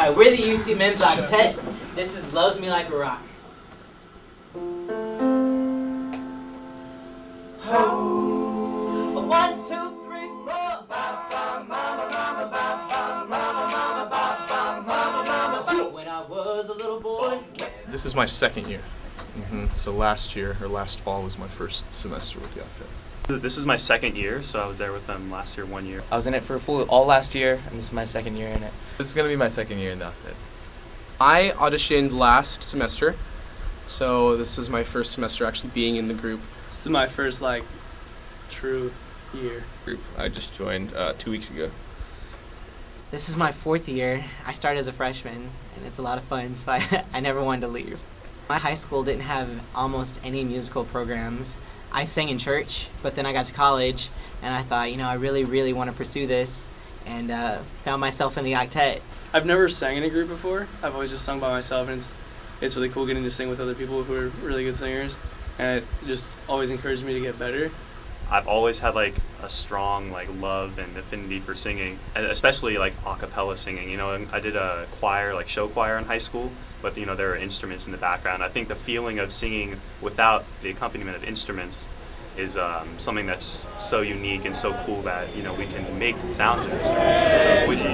Alright, we're the UC Men's Octet. This is Loves Me Like a Rock. Oh. 1, 2, 3, 4. When I was a little boy. This is my second year. So last fall was my first semester with the Octet. This is my second year, so I was there with them last year, 1 year. I was in it for all last year, and this is my second year in it. This is going to be my second year in the Octet. I auditioned last semester, so this is my first semester actually being in the group. This is my first, true year. Group. I just joined 2 weeks ago. This is my 4th year. I started as a freshman, and it's a lot of fun, so I never wanted to leave. My high school didn't have almost any musical programs. I sang in church, but then I got to college, and I thought, I really, really want to pursue this, and found myself in the Octet. I've never sang in a group before. I've always just sung by myself, and it's really cool getting to sing with other people who are really good singers, and it just always encouraged me to get better. I've always had a strong love and affinity for singing, and especially a cappella singing. I did a choir, show choir in high school, but there are instruments in the background. I think the feeling of singing without the accompaniment of instruments is something that's so unique and so cool that we can make sounds of instruments with voices.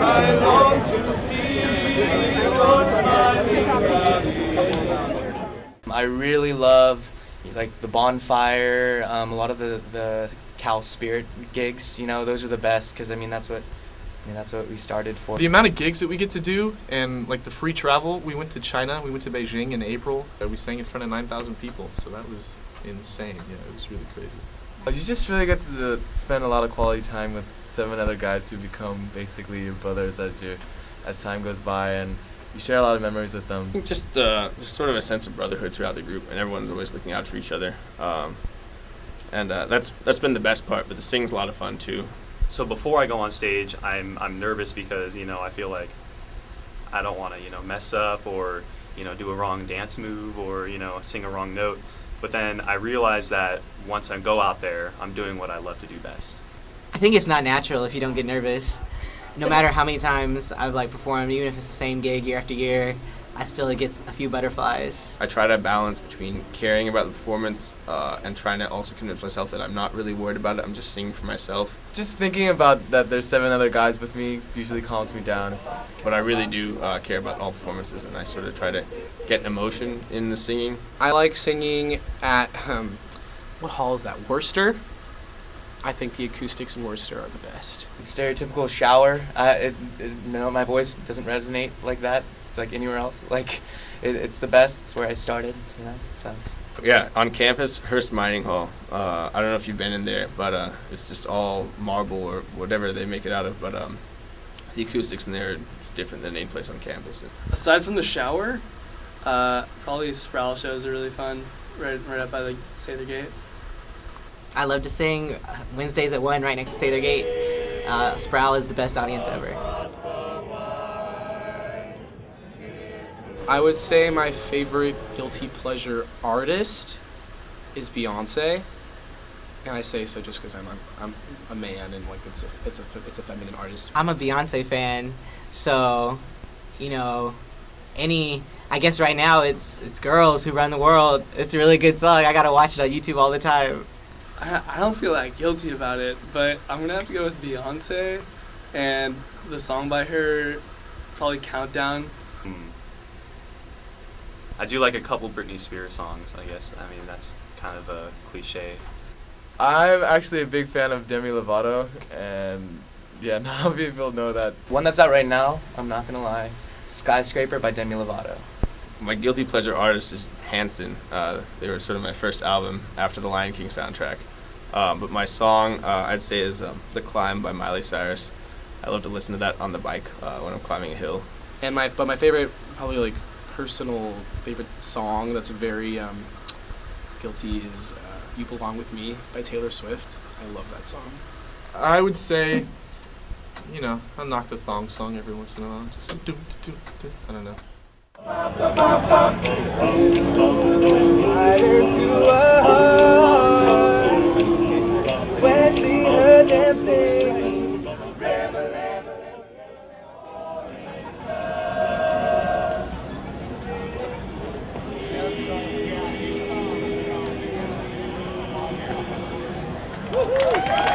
I long to see your smiling body. I really love the bonfire, a lot of the Cal Spirit gigs. Those are the best because that's what we started for. The amount of gigs that we get to do and the free travel. We went to China, we went to Beijing in April. We sang in front of 9,000 people, so that was insane. Yeah, it was really crazy. You just really get to spend a lot of quality time with 7 other guys who become basically your brothers as time goes by, and you share a lot of memories with them. Just sort of a sense of brotherhood throughout the group, and everyone's always looking out for each other. And that's been the best part, but the singing's a lot of fun too. So before I go on stage, I'm nervous because I feel like I don't want to mess up or do a wrong dance move or sing a wrong note. But then I realize that once I go out there, I'm doing what I love to do best. I think it's not natural if you don't get nervous. No matter how many times I've performed, even if it's the same gig year after year, I still get a few butterflies. I try to balance between caring about the performance and trying to also convince myself that I'm not really worried about it. I'm just singing for myself. Just thinking about that there's 7 other guys with me usually calms me down. But I really do care about all performances, and I sort of try to get emotion in the singing. I like singing at, what hall is that, Worcester? I think the acoustics in Worcester are the best. Stereotypical shower. My voice doesn't resonate like that, anywhere else. It's the best. It's where I started. So. Yeah, on campus, Hearst Mining Hall. I don't know if you've been in there, but it's just all marble or whatever they make it out of. But the acoustics in there are different than any place on campus. Aside from the shower, probably Sproul shows are really fun. Right up by the Sather Gate. I love to sing Wednesdays at 1 right next to Sather Gate. Sproul is the best audience ever. I would say my favorite guilty pleasure artist is Beyonce, and I say so just because I'm a man and it's a feminine artist. I'm a Beyonce fan, so I guess right now it's Girls Who Run the World. It's a really good song. I gotta watch it on YouTube all the time. I don't feel guilty about it, but I'm gonna have to go with Beyonce, and the song by her, probably Countdown. I do like a couple Britney Spears songs, I guess. That's kind of a cliche. I'm actually a big fan of Demi Lovato, and not a lot of people know that. One that's out right now, I'm not gonna lie, Skyscraper by Demi Lovato. My guilty pleasure artist is Hanson. They were sort of my first album after the Lion King soundtrack. But my song, I'd say, is The Climb by Miley Cyrus. I love to listen to that on the bike when I'm climbing a hill. And my favorite, probably personal favorite song that's very guilty is You Belong With Me by Taylor Swift. I love that song. I would say, I'll knock the thong song every once in a while. Just I don't know. When she heard them singing. Woo-hoo!